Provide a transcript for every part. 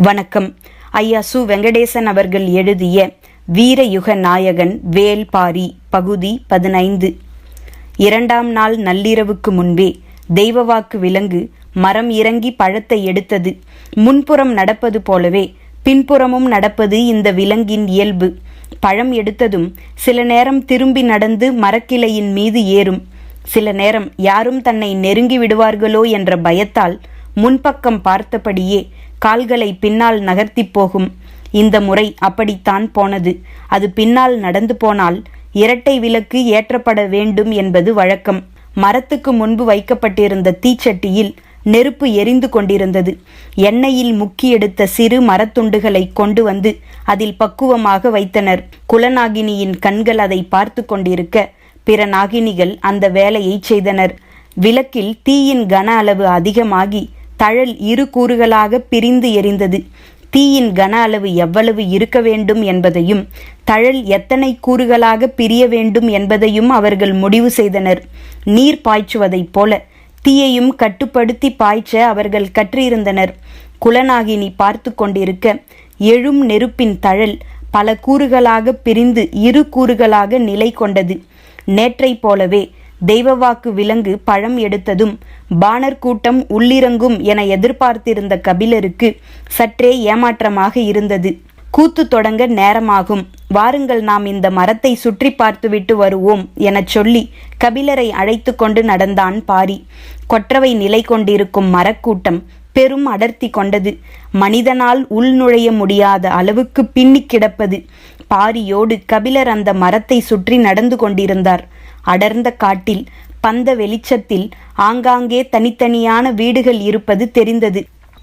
வணக்கம். ஐயா சு. வெங்கடேசன் அவர்கள் எழுதிய வீரயுக நாயகன் வேல்பாரி பகுதி 15. 2ஆம் நாள் நள்ளிரவுக்கு முன்பே தெய்வவாக்கு விலங்கு மரம் இறங்கி பழத்தை எடுத்தது. முன்புறம் நடப்பது போலவே பின்புறமும் நடப்பது இந்த விலங்கின் இயல்பு. பழம் எடுத்ததும் சில நேரம் திரும்பி நடந்து மரக்கிளையின் மீது ஏறும். சில நேரம் யாரும் தன்னை நெருங்கி விடுவார்களோ என்ற பயத்தால் முன்பக்கம் பார்த்தபடியே கால்களை பின்னால் நகர்த்தி போகும். இந்த முறை அப்படித்தான் போனது. அது பின்னால் நடந்து போனால் இரட்டை விளக்கு ஏற்றப்பட வேண்டும் என்பது வழக்கம். மரத்துக்கு முன்பு வைக்கப்பட்டிருந்த தீச்சட்டியில் நெருப்பு எரிந்து கொண்டிருந்தது. எண்ணெயில் முக்கி எடுத்த சிறு மரத்துண்டுகளை கொண்டு வந்து அதில் பக்குவமாக வைத்தனர். குலநாகினியின் கண்கள் அதை பார்த்து கொண்டிருக்க பிற நாகினிகள் அந்த வேலையை செய்தனர். விளக்கில் தீயின் கன அளவு அதிகமாகி தழல் இரு கூறுகளாக பிரிந்து எரிந்தது. தீயின் கன அளவு எவ்வளவு இருக்க வேண்டும் என்பதையும் தழல் எத்தனை கூறுகளாக பிரிய வேண்டும் என்பதையும் அவர்கள் முடிவு செய்தனர். நீர் பாய்ச்சுவதைப் போல தீயையும் கட்டுப்படுத்தி பாய்ச்ச அவர்கள் கற்றிருந்தனர். குலநாகினி பார்த்து கொண்டிருக்க எழும் நெருப்பின் தழல் பல கூறுகளாக பிரிந்து இரு கூறுகளாக நிலை கொண்டது. நேற்றை போலவே தெய்வவாக்கு விலங்கு பழம் எடுத்ததும் பாணர் கூட்டம் உள்ளிறங்கும் என எதிர்பார்த்திருந்த கபிலருக்கு சற்றே ஏமாற்றமாக இருந்தது. கூத்து தொடங்க நேரமாகும், வாருங்கள் நாம் இந்த மரத்தை சுற்றி பார்த்துவிட்டு வருவோம் எனச் சொல்லி கபிலரை அழைத்து கொண்டு நடந்தான் பாரி. கொற்றவை நிலை கொண்டிருக்கும் மரக்கூட்டம் பெரும் அடர்த்தி கொண்டது. மனிதனால் உள்நுழைய முடியாத அளவுக்கு பின்னி கிடப்பது. பாரியோடு கபிலர் அந்த மரத்தை சுற்றி நடந்து கொண்டிருந்தார். அடர்ந்த காட்டில் பந்த வெளிச்சத்தில் ஆங்காங்கே தனித்தனியான வீடுகள் இருப்பது தெரிந்தது.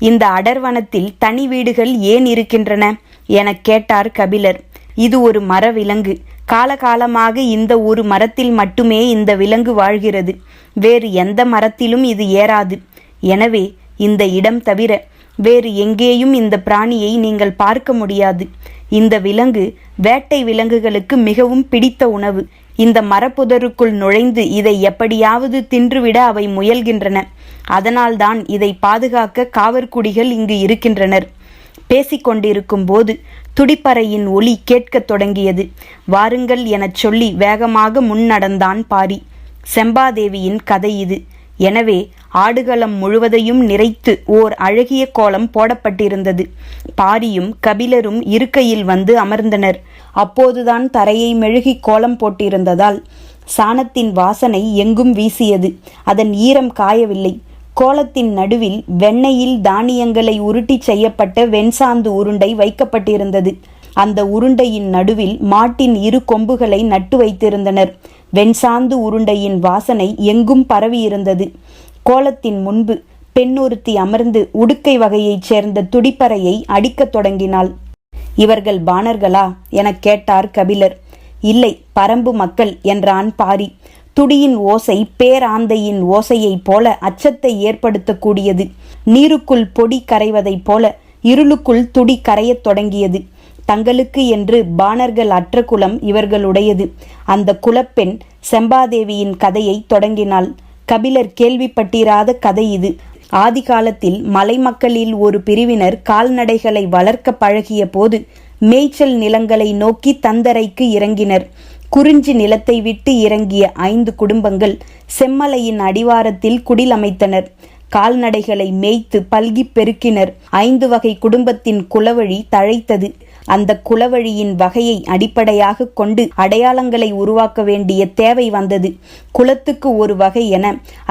இந்த அடர்வனத்தில் தனி வீடுகள் ஏன் இருக்கின்றன எனக் கேட்டார் கபிலர். இது ஒரு மர விலங்கு. காலகாலமாக இந்த ஒரு மரத்தில் மட்டுமே இந்த விலங்கு வாழ்கிறது. வேறு எந்த மரத்திலும் இது ஏறாது. எனவே இந்த இடம் தவிர வேறு எங்கேயும் இந்த பிராணியை நீங்கள் பார்க்க முடியாது. இந்த விலங்கு வேட்டை விலங்குகளுக்கு மிகவும் பிடித்த உணவு. இந்த மரப்புதருக்குள் நுழைந்து இதை எப்படியாவது தின்றுவிட அவை முயல்கின்றன. அதனால்தான் இதை பாதுகாக்க காவற்குடிகள் இங்கு இருக்கின்றனர். பேசிக்கொண்டிருக்கும் போது துடிப்பறையின் ஒலி கேட்கத் தொடங்கியது. வாருங்கள் எனச் சொல்லி வேகமாக முன்னடந்தான் பாரி. செம்பாதேவியின் கதை இது. எனவே ஆடுகளம் முழுவதையும் நிறைத்து ஓர் அழகிய கோலம் போடப்பட்டிருந்தது. பாரியும் கபிலரும் இருக்கையில் வந்து அமர்ந்தனர். அப்போதுதான் தரையை மெழுகி கோலம் போட்டிருந்ததால் சாணத்தின் வாசனை எங்கும் வீசியது. அதன் ஈரம் காயவில்லை. கோலத்தின் நடுவில் வெண்ணெயில் தானியங்களை உருட்டி செய்யப்பட்ட வெண்சாந்து உருண்டை வைக்கப்பட்டிருந்தது. அந்த உருண்டையின் நடுவில் மாட்டின் இரு கொம்புகளை நட்டு வைத்திருந்தனர். வெண்சாந்து உருண்டையின் வாசனை எங்கும் பரவியிருந்தது. கோலத்தின் முன்பு பெண்ணொருத்தி அமர்ந்து உடுக்கை வகையைச் சேர்ந்த துடிப்பறையை அடிக்கத் தொடங்கினாள். இவர்கள் பாணர்களா எனக் கேட்டார் கபிலர். இல்லை, பரம்பு மக்கள் என்றான் பாரி. துடியின் ஓசை பேராந்தையின் ஓசையைப் போல அச்சத்தை ஏற்படுத்தக்கூடியது. நீருக்குள் பொடி கரைவதைப் போல இருளுக்குள் துடி கரையத் தொடங்கியது. தங்களுக்கு என்று பாணர்கள் அற்ற குலம் இவர்களுடையது. அந்த குலப்பெண் செம்பாதேவியின் கதையை தொடங்கினாள். கபிலர் கேள்விப்பட்டிராத கதை இது. ஆதி காலத்தில் மலை மக்களில் ஒரு பிரிவினர் கால்நடைகளை வளர்க்க பழகிய போது மேய்ச்சல் நிலங்களை நோக்கி தந்தரைக்கு இறங்கினர். குறிஞ்சி நிலத்தை விட்டு இறங்கிய 5 குடும்பங்கள் செம்மலையின் அடிவாரத்தில் குடில் அமைத்தனர். கால்நடைகளை மேய்த்து பல்கி பெருக்கினர். 5 வகை குடும்பத்தின் குலவழி தழைத்தது. அந்த குலவழியின் வகையை அடிப்படையாக கொண்டு அடையாளங்களை உருவாக்க வேண்டிய தேவை வந்தது. குலத்துக்கு ஒரு வகை என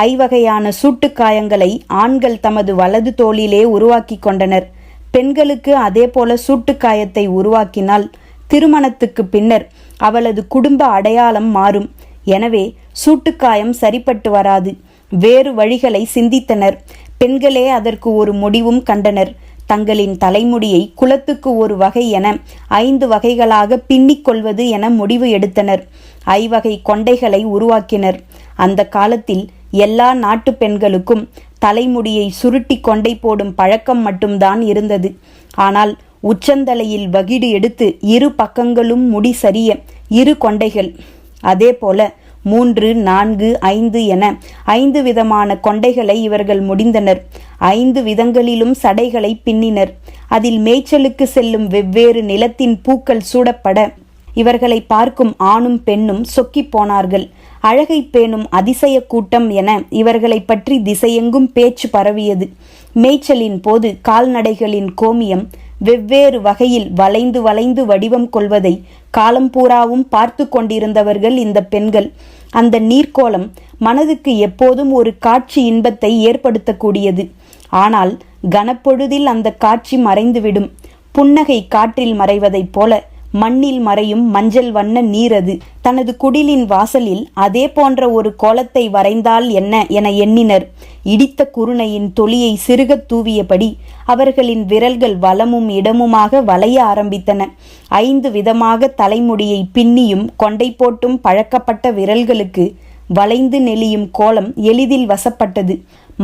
5 வகையான சூட்டுக்காயங்களை ஆண்கள் தமது வலது தோளிலே உருவாக்கி கொண்டனர். பெண்களுக்கு அதே போல சூட்டுக்காயத்தை உருவாக்கினால் திருமணத்துக்கு பின்னர் அவளது குடும்ப அடையாளம் மாறும். எனவே சூட்டுக்காயம் சரிப்பட்டு வராது. வேறு வழிகளை சிந்தித்தனர். பெண்களே அதற்கு ஒரு முடிவும் கண்டனர். தங்களின் தலைமுடியை குலத்துக்கு ஒரு வகை என 5 வகைகளாக பின்னிக் கொள்வது என முடிவு எடுத்தனர். 5 வகை கொண்டைகளை உருவாக்கினர். அந்த காலத்தில் எல்லா நாட்டு பெண்களுக்கும் தலைமுடியை சுருட்டி கொண்டை போடும் பழக்கம் மட்டும்தான் இருந்தது. ஆனால் உச்சந்தலையில் வகிடு எடுத்து இரு பக்கங்களும் முடி சரிய 2 கொண்டைகள். அதே போல 3, 4, 5 என 5 விதமான கொண்டைகளை இவர்கள் முடிந்தனர். 5 விதங்களிலும் சடைகளை பின்னினர். அதில் மேய்ச்சலுக்கு செல்லும் வெவ்வேறு நிலத்தின் பூக்கள் சூடப்பட இவர்களை பார்க்கும் ஆணும் பெண்ணும் சொக்கி போனார்கள். அழகை பேணும் அதிசய கூட்டம் என இவர்களை பற்றி திசையெங்கும் பேச்சு பரவியது. மேய்ச்சலின் போது கால்நடைகளின் கோமியம் வெவ்வேறு வகையில் வளைந்து வளைந்து வடிவம் கொள்வதை காலம்பூராவும் பார்த்து கொண்டிருந்தவர்கள் இந்த பெண்கள். அந்த நீர்க்கோலம் மனதுக்கு எப்போதும் ஒரு காட்சி இன்பத்தை ஏற்படுத்தக்கூடியது. ஆனால் கனப்பொழுதில் அந்த காட்சி மறைந்துவிடும். புன்னகை காற்றில் மறைவதைப் போல மண்ணில் மறையும் மஞ்சள் வண்ண நீர் அது. தனது குடிலின் வாசலில் அதே போன்ற ஒரு கோலத்தை வரைந்தால் என்ன என எண்ணினர். இடித்த குருணையின் தொலியை சிறுகத் தூவியபடி அவர்களின் விரல்கள் வலமும் இடமுமாக வளைய ஆரம்பித்தன. 5 விதமாக தலைமுடியை பின்னியும் கொண்டை போட்டும் பழக்கப்பட்ட விரல்களுக்கு வளைந்து நெளியும் கோலம் எளிதில் வசப்பட்டது.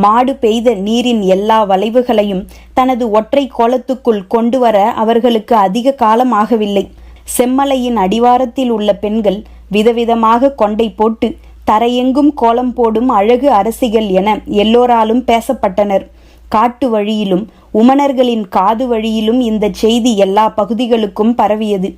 மாடு பெய்த நீரின் எல்லா வளைவுகளையும் தனது ஒற்றை கோலத்துக்குள் கொண்டு வர அவர்களுக்கு அதிக காலம் ஆகவில்லை. செம்மலையின் அடிவாரத்தில் உள்ள பெண்கள் விதவிதமாக கொண்டை போட்டு தரையெங்கும் கோலம் போடும் அழகு அரசிகள் என எல்லோராலும் பேசப்பட்டனர். காட்டு வழியிலும் உமணர்களின் காது வழியிலும் இந்த செய்தி எல்லா பகுதிகளுக்கும் பரவியது.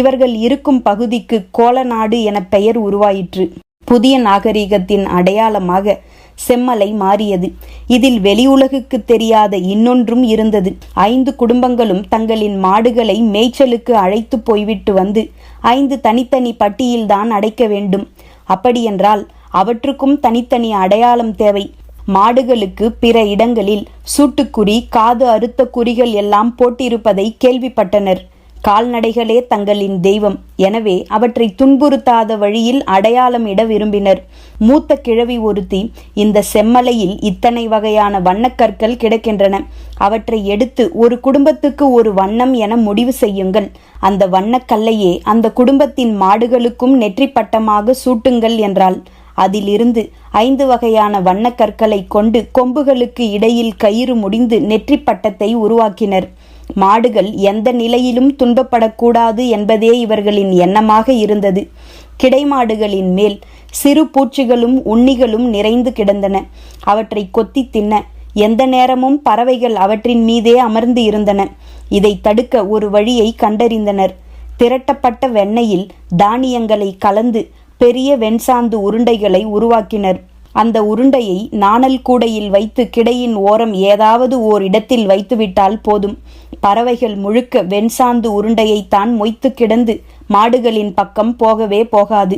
இவர்கள் இருக்கும் பகுதிக்கு கோலநாடு என பெயர் உருவாயிற்று. புதிய நாகரிகத்தின் அடையாளமாக செம்மலை மாறியது. இதில் வெளி உலகுக்கு தெரியாத இன்னொன்றும் இருந்தது. 5 குடும்பங்களும் தங்களின் மாடுகளை மேய்ச்சலுக்கு அழைத்து போய்விட்டு வந்து 5 தனித்தனி பட்டியில்தான் அடைக்க வேண்டும். அப்படியென்றால் அவற்றுக்கும் தனித்தனி அடையாளம் தேவை. மாடுகளுக்கு பிற இடங்களில் சூட்டுக்குறி, காது அறுத்த குறிகள் எல்லாம் போட்டிருப்பதை கேள்விப்பட்டனர். கால்நடைகளே தங்களின் தெய்வம். எனவே அவற்றை துன்புறுத்தாத வழியில் அடையாளம் இட விரும்பினர். மூத்த கிழவி ஒருத்தி, இந்த செம்மலையில் இத்தனை வகையான வண்ணக்கற்கள் கிடக்கின்றன. அவற்றை எடுத்து ஒரு குடும்பத்துக்கு ஒரு வண்ணம் என முடிவு செய்யுங்கள். அந்த வண்ணக்கல்லையே அந்த குடும்பத்தின் மாடுகளுக்கும் நெற்றி பட்டமாக சூட்டுங்கள் என்றாள். அதிலிருந்து 5 வகையான வண்ணக்கற்களை கொண்டு கொம்புகளுக்கு இடையில் கயிறு முடிந்து நெற்றி பட்டத்தை உருவாக்கினர். மாடுகள் எந்த நிலையிலும் துன்பப்படக்கூடாது என்பதே இவர்களின் எண்ணமாக இருந்தது. கிடைமாடுகளின் மேல் சிறு பூச்சிகளும் உண்ணிகளும் நிறைந்து கிடந்தன. அவற்றை கொத்தி தின்ன எந்த நேரமும் பறவைகள் அவற்றின் மீதே அமர்ந்து இருந்தன. இதை தடுக்க ஒரு வழியை கண்டறிந்தனர். திரட்டப்பட்ட வெண்ணெயில் தானியங்களை கலந்து பெரிய வெண்சாந்து உருண்டைகளை உருவாக்கினர். அந்த உருண்டையை நாணல் கூடையில் வைத்து கிடையின் ஓரம் ஏதாவது ஓர் இடத்தில் வைத்துவிட்டால் போதும். பறவைகள் முழுக்க வெண்சாந்து உருண்டையைத்தான் மொய்த்து கிடந்து மாடுகளின் பக்கம் போகவே போகாது.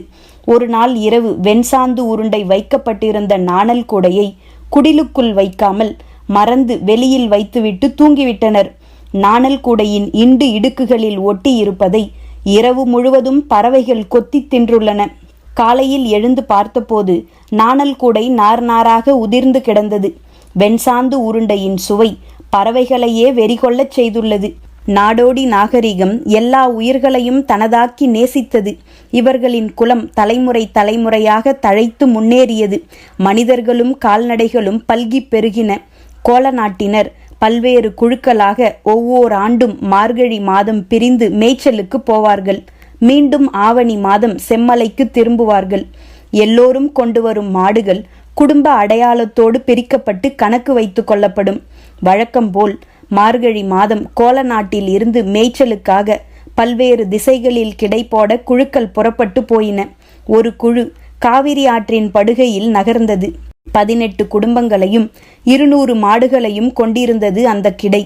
ஒரு நாள் இரவு வெண்சாந்து உருண்டை வைக்கப்பட்டிருந்த நாணல் கூடையை குடிலுக்குள் வைக்காமல் மறந்து வெளியில் வைத்துவிட்டு தூங்கிவிட்டனர். நாணல் கூடையின் இண்டு இடுக்குகளில் ஒட்டி இருப்பதை இரவு முழுவதும் பறவைகள் கொத்தி தின்றுள்ளன. காலையில் எழுந்து பார்த்தபோது நாணல் கூடை நார் நாராக உதிர்ந்து கிடந்தது. வெண்சாந்து உருண்டையின் சுவை பறவைகளையே வெறிகொள்ளச் செய்துள்ளது. நாடோடி நாகரிகம் எல்லா உயிர்களையும் தனதாக்கி நேசித்தது. இவர்களின் குலம் தலைமுறை தலைமுறையாக தழைத்து முன்னேறியது. மனிதர்களும் கால்நடைகளும் பல்கி பெருகின. கோல நாட்டினர் பல்வேறு குழுக்களாக ஒவ்வொரு ஆண்டும் மார்கழி மாதம் பிரிந்து மேய்ச்சலுக்கு போவார்கள். மீண்டும் ஆவணி மாதம் செம்மலைக்கு திரும்புவார்கள். எல்லோரும் கொண்டு வரும் மாடுகள் குடும்ப அடையாளத்தோடு பிரிக்கப்பட்டு கணக்கு வைத்து கொள்ளப்படும். வழக்கம்போல் மார்கழி மாதம் கோல நாட்டில் இருந்து மேய்ச்சலுக்காக பல்வேறு திசைகளில் கிடைப்போட குழுக்கள் புறப்பட்டு போயின. ஒரு குழு காவிரி ஆற்றின் படுகையில் நகர்ந்தது. 18 குடும்பங்களையும் 200 மாடுகளையும் கொண்டிருந்தது அந்த கிடை.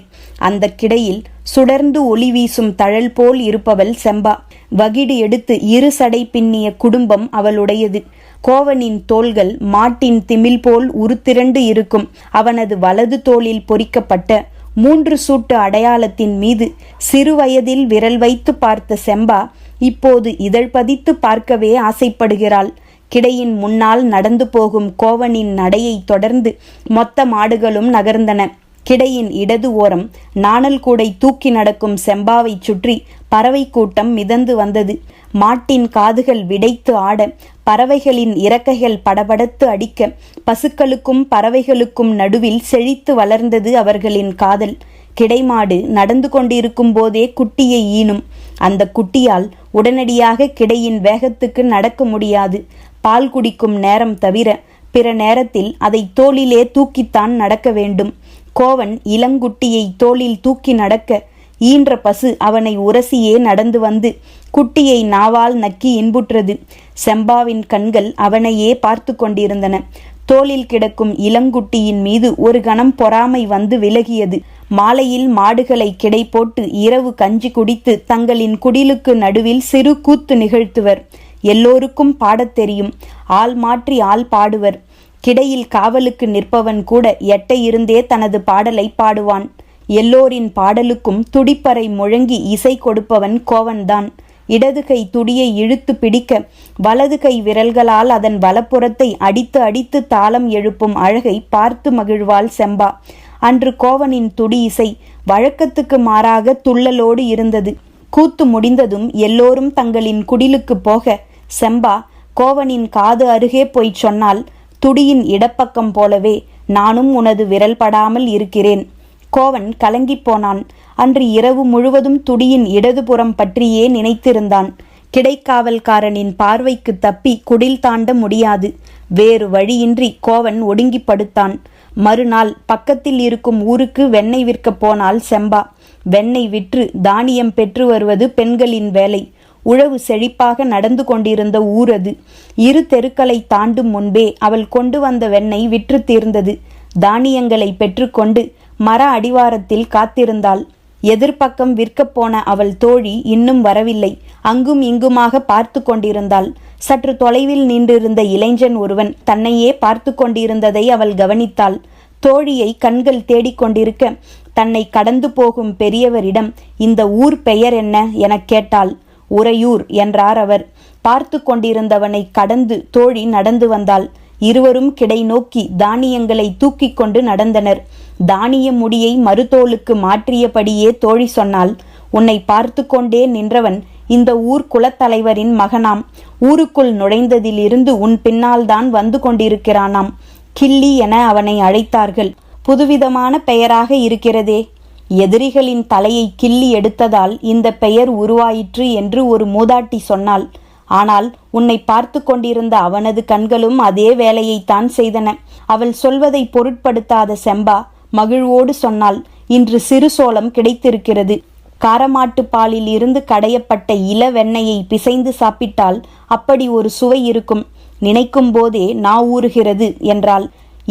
அந்த கிடையில் சுடர்ந்து ஒளி வீசும் தழல் போல் இருப்பவள் செம்பா. வகிடு எடுத்து 2 சடை பின்னிய குடும்பம் அவளுடையது. கோவனின் தோள்கள் மாட்டின் திமில் போல் உருத்திரண்டு இருக்கும். அவனது வலது தோளில் பொறிக்கப்பட்ட 3 சூட்டு அடையாளத்தின் மீது சிறுவயதில் விரல் வைத்து பார்த்த செம்பா இப்போது இதழ் பதித்து பார்க்கவே ஆசைப்படுகிறாள். கிடையின் முன்னால் நடந்து போகும் கோவனின் நடையை தொடர்ந்து மொத்த மாடுகளும் நகர்ந்தன. கிடையின் இடது ஓரம் நாணல் கூடை தூக்கி நடக்கும் செம்பாவை சுற்றி பறவை கூட்டம் மிதந்து வந்தது. மாட்டின் காதுகள் விடைத்து ஆட, பறவைகளின் இறக்கைகள் படபடத்து அடிக்க, பசுக்களுக்கும் பறவைகளுக்கும் நடுவில் செழித்து வளர்ந்தது அவர்களின் காதல். கிடைமாடு நடந்து கொண்டிருக்கும் போதே குட்டியை ஈனும். அந்த குட்டியால் உடனடியாக கிடையின் வேகத்துக்கு நடக்க முடியாது. பால் குடிக்கும் நேரம் தவிர பிற நேரத்தில் அதை தோளிலே தூக்கித்தான் நடக்க வேண்டும். கோவன் இளங்குட்டியை தோளில் தூக்கி நடக்க ஈன்ற பசு அவனை உரசியே நடந்து வந்து குட்டியை நாவால் நக்கி இன்புற்றது. செம்பாவின் கண்கள் அவனையே பார்த்து கொண்டிருந்தன. தோளில் கிடக்கும் இளங்குட்டியின் மீது ஒரு கணம் பொறாமை வந்து விலகியது. மாலையில் மாடுகளை கிடை போட்டு இரவு கஞ்சி குடித்து தங்களின் குடிலுக்கு நடுவில் சிறு கூத்து நிகழ்த்துவர். எல்லோருக்கும் பாடத் தெரியும். ஆள் மாற்றி ஆள் பாடுவர். கிடையில் காவலுக்கு நிற்பவன் கூட எட்ட இருந்தே தனது பாடலை பாடுவான். எல்லோரின் பாடலுக்கும் துடிப்பறை முழங்கி இசை கொடுப்பவன் கோவன்தான். இடது கை துடியை இழுத்து பிடிக்க வலது கை விரல்களால் அதன் வலப்புறத்தை அடித்து அடித்து தாளம் எழுப்பும் அழகை பார்த்து மகிழ்வாள் செம்பா. அன்று கோவனின் துடி இசை வழக்கத்துக்கு மாறாக துள்ளலோடு இருந்தது. கூத்து முடிந்ததும் எல்லோரும் தங்களின் குடிலுக்கு போக செம்பா கோவனின் காது அருகே போய்ச் சொன்னால், துடியின் இடப்பக்கம் போலவே நானும் உனது விரல் படாமல் இருக்கிறேன். கோவன் கலங்கிப் போனான். அன்று இரவு முழுவதும் துடியின் இடதுபுறம் பற்றியே நினைத்திருந்தான். கிடைக்காவல்காரனின் பார்வைக்கு தப்பி குடில் தாண்ட முடியாது. வேறு வழியின்றி கோவன் ஒடுங்கி படுத்தான். மறுநாள் பக்கத்தில் இருக்கும் ஊருக்கு வெண்ணெய் விற்கப் போனால் செம்பா. வெண்ணெய் விற்று தானியம் பெற்று வருவது பெண்களின் வேலை. உழவு செழிப்பாக நடந்து கொண்டிருந்த ஊர் அது. 2 தெருக்களை தாண்டும் முன்பே அவள் கொண்டு வந்த வெண்ணெய் விற்று தீர்ந்தது. தானியங்களை பெற்றுக்கொண்டு மர அடிவாரத்தில் காத்திருந்தாள். எதிர்பக்கம் விற்கப் போன அவள் தோழி இன்னும் வரவில்லை. அங்கும் இங்குமாக பார்த்து கொண்டிருந்தாள். சற்று தொலைவில் நின்றிருந்த இளைஞன் ஒருவன் தன்னையே பார்த்து கொண்டிருந்ததை அவள் கவனித்தாள். தோழியை கண்கள் தேடிக்கொண்டிருக்க தன்னை கடந்து போகும் பெரியவரிடம் இந்த ஊர் பெயர் என்ன எனக் கேட்டாள். உறையூர் என்றார் அவர். பார்த்து கொண்டிருந்தவனை கடந்து தோழி நடந்து வந்தாள். இருவரும் கிடை நோக்கி தானியங்களை தூக்கி கொண்டு நடந்தனர். தானிய முடியை மறுதோளுக்கு மாற்றியபடியே தோழி சொன்னாள், உன்னை பார்த்து கொண்டே நின்றவன் இந்த ஊர் குலத்தலைவரின் மகனாம். ஊருக்குள் நுழைந்ததிலிருந்து உன் பின்னால் தான் வந்து கொண்டிருக்கிறானாம். கிள்ளி என அவனை அழைத்தார்கள். புதுவிதமான பெயராக இருக்கிறதே. எதிரிகளின் தலையை கிள்ளி எடுத்ததால் இந்த பெயர் உருவாயிற்று என்று ஒரு மூதாட்டி சொன்னாள். ஆனால் உன்னை பார்த்து கொண்டிருந்த அவனது கண்களும் அதே வேலையைத்தான் செய்தன. அவள் சொல்வதை பொருட்படுத்தாத செம்பா மகிழ்வோடு சொன்னாள், இன்று சிறு சோளம் கிடைத்திருக்கிறது. காரமாட்டு பாலில் இருந்து கடையப்பட்ட இள வெண்ணெயை பிசைந்து சாப்பிட்டால் அப்படி ஒரு சுவை இருக்கும். நினைக்கும் போதே நா ஊறுகிறது என்றாள்.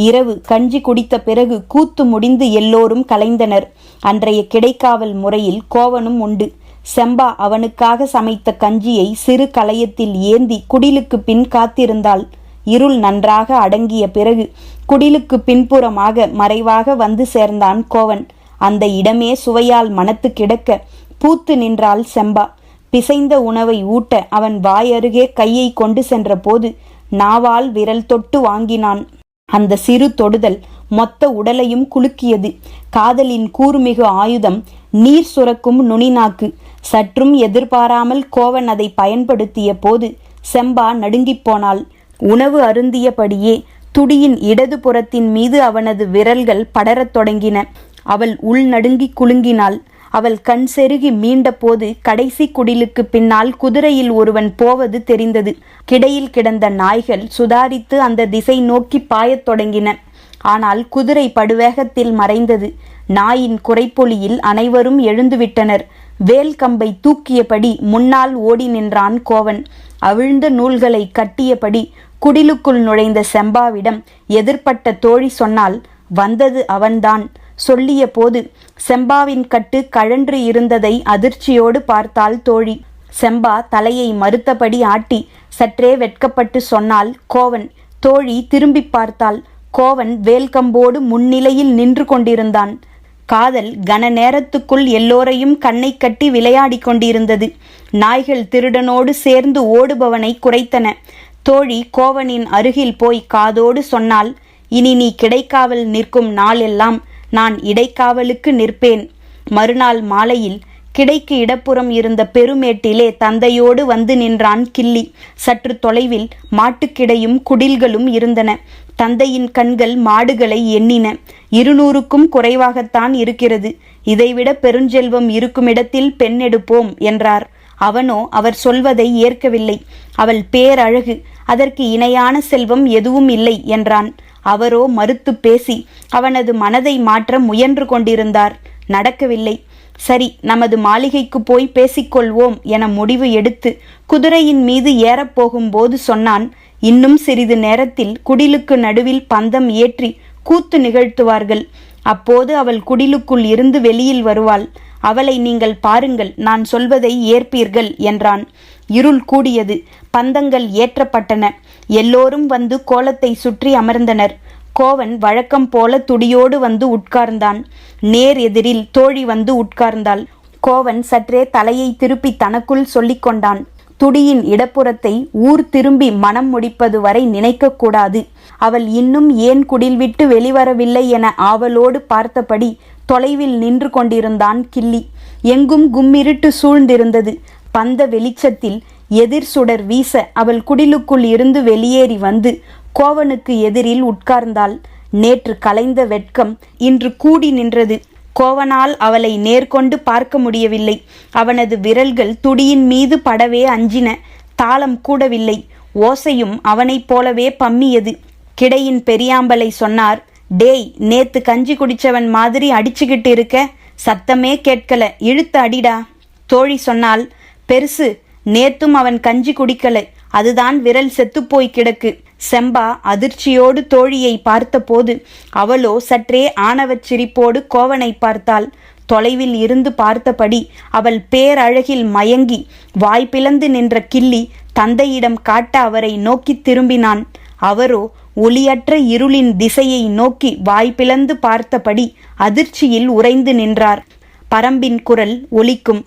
இரவு கஞ்சி குடித்த பிறகு கூத்து முடிந்து எல்லோரும் கலைந்தனர். அன்றைய கிடைக்காவல் முறையில் கோவனும் உண்டு. செம்பா அவனுக்காக சமைத்த கஞ்சியை சிறு கலயத்தில் ஏந்தி குடிலுக்கு பின் காத்திருந்தாள். இருள் நன்றாக அடங்கிய பிறகு குடிலுக்கு பின்புறமாக மறைவாக வந்து சேர்ந்தான் கோவன். அந்த இடமே சுவையால் மனத்து கிடக்க பூத்து நின்றாள் செம்பா. பிசைந்த உணவை ஊட்ட அவன் வாயருகே கையை கொண்டு சென்ற போது நாவால் விரல் தொட்டு வாங்கினான். அந்த சிறு தொடுதல் மொத்த உடலையும் குலுக்கியது. காதலின் கூர்மிகு ஆயுதம் நீர் சுரக்கும் நுனிநாக்கு. சற்றும் எதிர்பாராமல் கோவன் அதை பயன்படுத்திய போது செம்பா நடுங்கிப் போனாள். உணவு அருந்தியபடியே துடியின் இடது புறத்தின் மீது அவனது விரல்கள் படரத் தொடங்கின. அவள் உள் நடுங்கி குலுங்கினாள். அவள் கண் செருகி மீண்ட போது கடைசி குடிலுக்கு பின்னால் குதிரையில் ஒருவன் போவது தெரிந்தது. கிடையில் கிடந்த நாய்கள் சுதாரித்து அந்த திசை நோக்கி பாயத் தொடங்கின. ஆனால் குதிரை படுவேகத்தில் மறைந்தது. நாயின் குறைப்பொலியில் அனைவரும் எழுந்துவிட்டனர். வேல் கம்பை தூக்கியபடி முன்னால் ஓடி நின்றான் கோவன். அவிழ்ந்த நூல்களை கட்டியபடி குடிலுக்குள் நுழைந்த செம்பாவிடம் எதிர்ப்பட்ட தோழி சொன்னால், வந்தது அவன்தான். சொல்லிய போது செம்பாவின் கட்டு கழன்று இருந்ததை அதிர்ச்சியோடு பார்த்தாள் தோழி. செம்பா தலையை மறுத்தபடி ஆட்டி சற்றே வெட்கப்பட்டு சொன்னாள் கோவன். தோழி திரும்பி பார்த்தாள். கோவன் வேல்கம்போடு முன்னிலையில் நின்று கொண்டிருந்தான். காதல் கன நேரத்துக்குள் எல்லோரையும் கண்ணை கட்டி விளையாடி கொண்டிருந்தது. நாய்கள் திருடனோடு சேர்ந்து ஓடுபவனை குறைத்தன. தோழி கோவனின் அருகில் போய் காதோடு சொன்னால், இனி நீ கிடைக்காவல் நிற்கும் நாளெல்லாம் நான் இடைக்காவலுக்கு நிற்பேன். மறுநாள் மாலையில் கிடைக்கு இடப்புறம் இருந்த பெருமேட்டிலே தந்தையோடு வந்து நின்றான் கிள்ளி. சற்று தொலைவில் மாட்டுக்கிடையும் குடில்களும் இருந்தன. தந்தையின் கண்கள் மாடுகளை எண்ணின. 200க்கும் குறைவாகத்தான் இருக்கிறது. இதைவிட பெருஞ்செல்வம் இருக்குமிடத்தில் பெண் எடுப்போம் என்றார். அவனோ அவர் சொல்வதை ஏற்கவில்லை. அவள் பேரழகு, அதற்கு இணையான செல்வம் எதுவும் இல்லை என்றான். அவரோ மறுத்து பேசி அவனது மனதை மாற்ற முயன்று கொண்டிருந்தார். நடக்கவில்லை. சரி, நமது மாளிகைக்கு போய் பேசிக்கொள்வோம் என முடிவு எடுத்து குதிரையின் மீது ஏறப்போகும்போது சொன்னான், இன்னும் சிறிது நேரத்தில் குடிலுக்கு நடுவில் பந்தம் ஏற்றி கூத்து நிகழ்த்துவார்கள். அப்போது அவள் குடிலுக்குள் இருந்து வெளியில் வருவாள். அவளை நீங்கள் பாருங்கள், நான் சொல்வதை ஏற்பீர்கள் என்றான். இருள் கூடியது. பந்தங்கள் ஏற்றப்பட்டன. எல்லோரும் வந்து கோலத்தை சுற்றி அமர்ந்தனர். கோவன் வழக்கம் போல துடியோடு வந்து உட்கார்ந்தான். நேர் எதிரில் தோழி வந்து உட்கார்ந்தாள். கோவன் சற்றே தலையை திருப்பி தனக்குள் சொல்லிக் கொண்டான், துடியின் இடப்புறத்தை ஊர் திரும்பி மனம் முடிப்பது வரை நினைக்கக்கூடாது. அவள் இன்னும் ஏன் குடில் விட்டு வெளிவரவில்லை என ஆவலோடு பார்த்தபடி தொலைவில் நின்று கொண்டிருந்தான் கிள்ளி. எங்கும் கும்மிருட்டு சூழ்ந்திருந்தது. பந்த வெளிச்சத்தில் எதிர் சுடர் வீச அவள் குடிலுக்குள் இருந்து வெளியேறி வந்து கோவனுக்கு எதிரில் உட்கார்ந்தாள். நேற்று கலைந்த வெட்கம் இன்று கூடி நின்றது. கோவனால் அவளை நேர்கொண்டு பார்க்க முடியவில்லை. அவனது விரல்கள் துடியின் மீது படவே அஞ்சின. தாளம் கூடவில்லை. ஓசையும் அவனைப் போலவே பம்மியது. கிடையின் பெரியாம்பலை சொன்னார், டேய், நேத்து கஞ்சி குடிச்சவன் மாதிரி அடிச்சுக்கிட்டு இருக்க, சத்தமே கேட்கல, இழுத்து அடிடா. தோழி சொன்னால், பெருசு, நேத்தும் அவன் கஞ்சி குடிக்கல, அதுதான் விரல் செத்துப்போய் கிடக்கு. செம்பா அதிர்ச்சியோடு தோழியை பார்த்தபோது அவளோ சற்றே ஆணவச் சிரிப்போடு கோவனை பார்த்தாள். தொலைவில் இருந்து பார்த்தபடி அவள் பேரழகில் மயங்கி வாய்ப்பிளந்து நின்ற கிள்ளி தந்தையிடம் காட்ட அவரை நோக்கி திரும்பினான். அவரோ ஒளியற்ற இருளின் திசையை நோக்கி வாய்ப்பிளந்து பார்த்தபடி அதிர்ச்சியில் உறைந்து நின்றார். பரம்பின் குரல் ஒலிக்கும்.